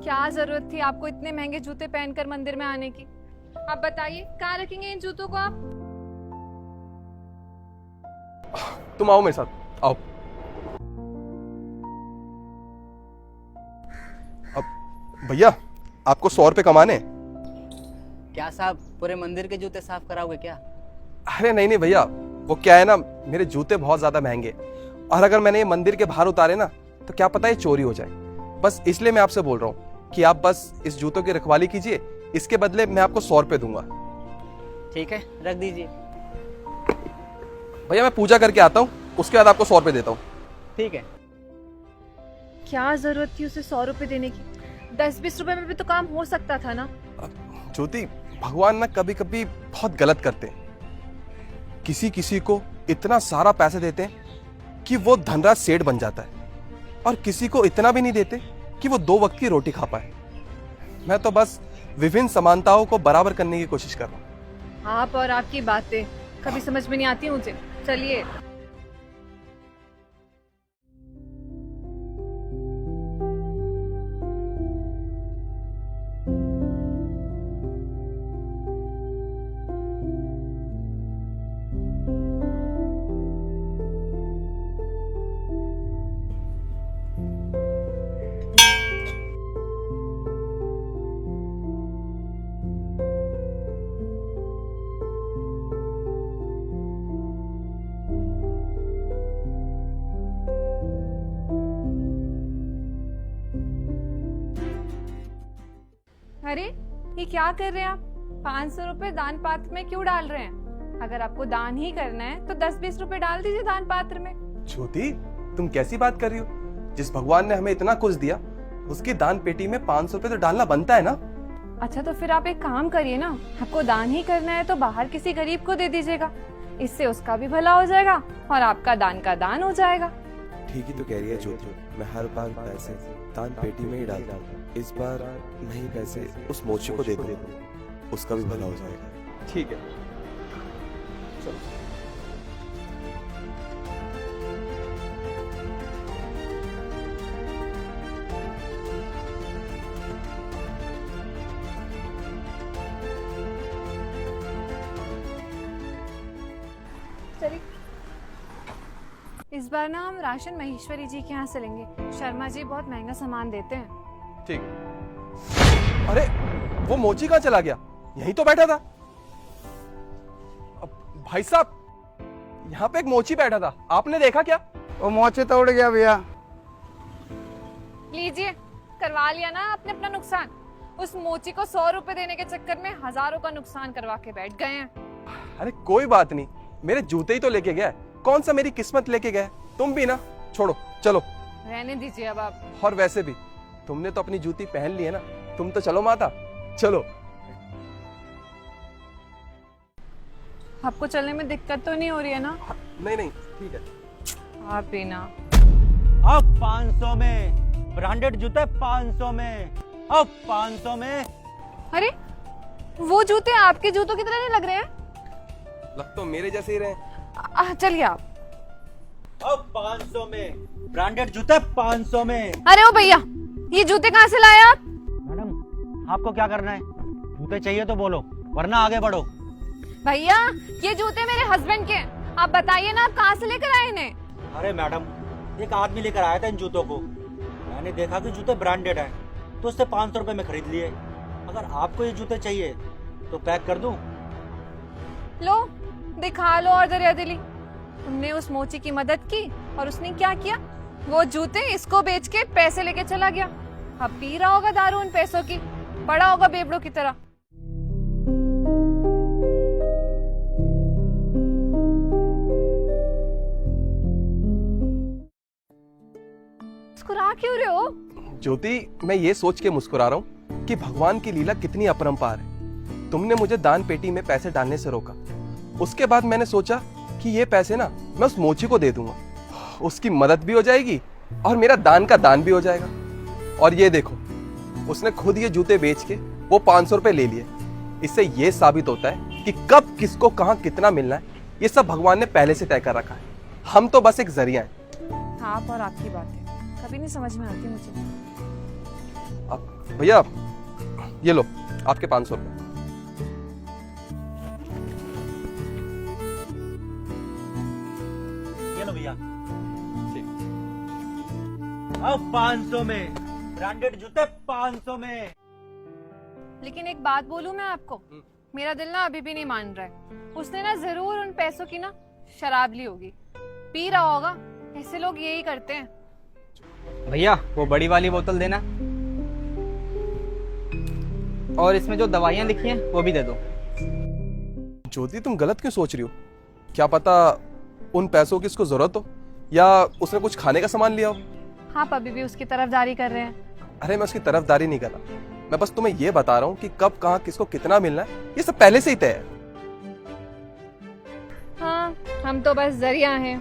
क्या जरूरत थी आपको इतने महंगे जूते पहनकर मंदिर में आने की? आप बताइए कहाँ रखेंगे इन जूतों को आप? तुम आओ मेरे साथ, आओ। अब भैया आपको 100 रुपए कमाने हैं। क्या साहब पूरे मंदिर के जूते साफ कराओगे क्या? अरे नहीं नहीं भैया, वो क्या है ना, मेरे जूते बहुत ज्यादा महंगे और अगर मैंने ये मंदिर के बाहर उतारे ना तो क्या पता ये चोरी हो जाए। बस इसलिए मैं आपसे बोल रहा हूँ कि आप बस इस जूतों की रखवाली कीजिए, इसके बदले मैं आपको 100 रुपए दूंगा। ठीक है, रख दीजिए। भैया मैं पूजा करके आता हूँ, उसके बाद आपको 100 रुपए देता हूँ। ठीक है। क्या जरूरत थी उसे 100 रुपए देने की? 10-20 रुपए में भी तो काम हो सकता था ना। ज्योति, भगवान ना कभी कभी बहुत गलत करते हैं। किसी किसी को इतना सारा पैसे देते हैं कि वो धनराज सेठ बन जाता है और किसी को इतना भी नहीं देते कि वो 2 वक्त की रोटी खा पाए। मैं तो बस विभिन्न समानताओं को बराबर करने की कोशिश कर रहा हूँ। आप और आपकी बातें कभी समझ में नहीं आती मुझे। चलिए। अरे ये क्या कर रहे हैं आप? 500 रुपए दान पात्र में क्यों डाल रहे हैं? अगर आपको दान ही करना है तो 10-20 रुपए डाल दीजिए दान पात्र में। ज्योति, तुम कैसी बात कर रही हो? जिस भगवान ने हमें इतना कुछ दिया उसकी दान पेटी में 500 रुपए तो डालना बनता है ना। अच्छा तो फिर आप एक काम करिए ना, आपको दान ही करना है तो बाहर किसी गरीब को दे दीजिएगा, इससे उसका भी भला हो जाएगा और आपका दान का दान हो जाएगा। ठीक ही तो कह रही है ज्योति, मैं हर बार पैसे दान पेटी में ही डालता हूँ। इस बार मैं ही पैसे उस मोची को दे दूँ, उसका भी भला हो जाएगा। ठीक है, चलो। चलिए। इस बार ना हम राशन महेश्वरी जी के यहाँ से लेंगे। शर्मा जी बहुत महंगा सामान देते हैं। ठीक। अरे वो मोची कहाँ चला गया? यहीं तो बैठा था। भाई साहब, यहाँ पे एक मोची बैठा था, आपने देखा क्या? वो मोचे तोड़ गया भैया। लीजिए, करवा लिया ना आपने अपना नुकसान। उस मोची को 100 रुपए देने के चक्कर में हजारों का नुकसान करवा के बैठ गए हैं। अरे कोई बात नहीं, मेरे जूते ही तो लेके गया, कौन सा मेरी किस्मत लेके गया। तुम भी ना, छोड़ो, चलो। रहने दीजिए अब आप। और वैसे भी तुमने तो अपनी जूती पहन ली है ना, तुम तो चलो माता, चलो। आपको चलने में दिक्कत तो नहीं हो रही है ना? नहीं नहीं, ठीक है। आप भी ना। अब 500 में ब्रांडेड जूते, 500 में, अब 500 में। अरे वो जूते आपके जूतों की तरह नहीं लग रहे हैं। लग तो मेरे जैसे ही रहे। चलिए आप। अब 500 में ब्रांडेड जूते, 500 में। अरे ओ भैया, ये जूते कहाँ से लाए आप? मैडम आपको क्या करना है? जूते चाहिए तो बोलो, वरना आगे बढ़ो। भैया ये जूते मेरे हस्बैंड के हैं, आप बताइए ना आप कहाँ से लेकर आए इन्हें? अरे मैडम, एक आदमी लेकर आया था इन जूतों को, मैंने देखा कि जूते ब्रांडेड हैं तो उससे 500 रुपए में खरीद लिए। अगर आपको ये जूते चाहिए तो पैक कर दूं? लो दिखा लो और दरिया दिली। तुमने उस मोची की मदद की और उसने क्या किया? वो जूते इसको बेच के पैसे लेके चला गया। अब पी रहा होगा दारू उन पैसों की, बड़ा होगा बेबड़ों की तरह। मुस्कुरा क्यों रहे हो? ज्योति, मैं ये सोच के मुस्कुरा रहा हूँ कि भगवान की लीला कितनी अपरंपार है। तुमने मुझे दान पेटी में पैसे डालने से रोका, उसके बाद मैंने सोचा कि ये पैसे ना मैं उस मोची को दे दूंगा, उसकी मदद भी हो जाएगी और मेरा दान का दान भी हो जाएगा। और ये देखो, उसने खुद ये जूते बेच के वो 500 रुपए ले लिए। इससे ये साबित होता है कि कब किसको कहां कितना मिलना है ये सब भगवान ने पहले से तय कर रखा है। हम तो बस एक जरिया है। आप और आपकी बातें कभी नहीं समझ में आती मुझे। भैया ये लो आपके 500 रुपये। ये लो भैया। अब 500 में ब्रांडेड जूते 500 में। लेकिन एक बात बोलूं मैं आपको, मेरा दिल ना अभी भी नहीं मान रहा है। उसने ना जरूर उन पैसों की ना शराब ली होगी, पी रहा होगा। ऐसे लोग यही करते हैं। भैया वो बड़ी वाली बोतल देना, और इसमें जो दवाइयाँ लिखी हैं वो भी दे दो। ज्योति तुम गलत क्यों सोच रही हो? क्या पता उन पैसों की इसको जरूरत हो, या उसने कुछ खाने का सामान लिया हो। हाँ, अभी भी उसकी तरफदारी कर रहे हैं। अरे मैं उसकी तरफदारी नहीं कर रहा, मैं बस तुम्हें ये बता रहा हूँ कि कब कहाँ किसको कितना मिलना है ये सब पहले से ही तय है। हाँ, हम तो बस जरिया हैं।